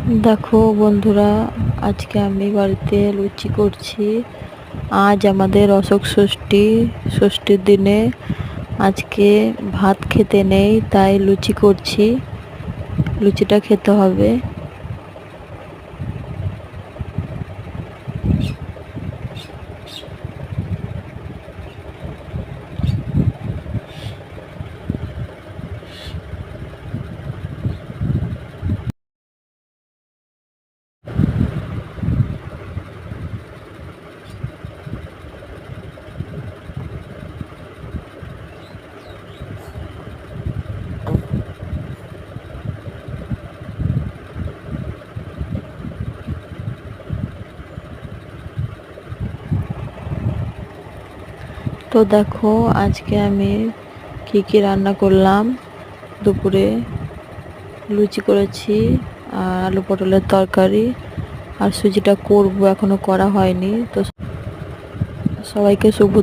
দেখো বন্ধুরা, আজকে আমি বাড়িতে লুচি করছি। আজ আমাদের অশোক ষষ্ঠীর দিনে আজকে ভাত খেতে নেই, তাই লুচি করছি। লুচিটা খেতে হবে। তো দেখো, আজকে আমি কি রান্না করলাম। দুপুরে লুচি করেছি, আর আলু পটলের তরকারি, আর সুজিটা করব, এখনো করা হয়নি। তো সবাইকে শুভ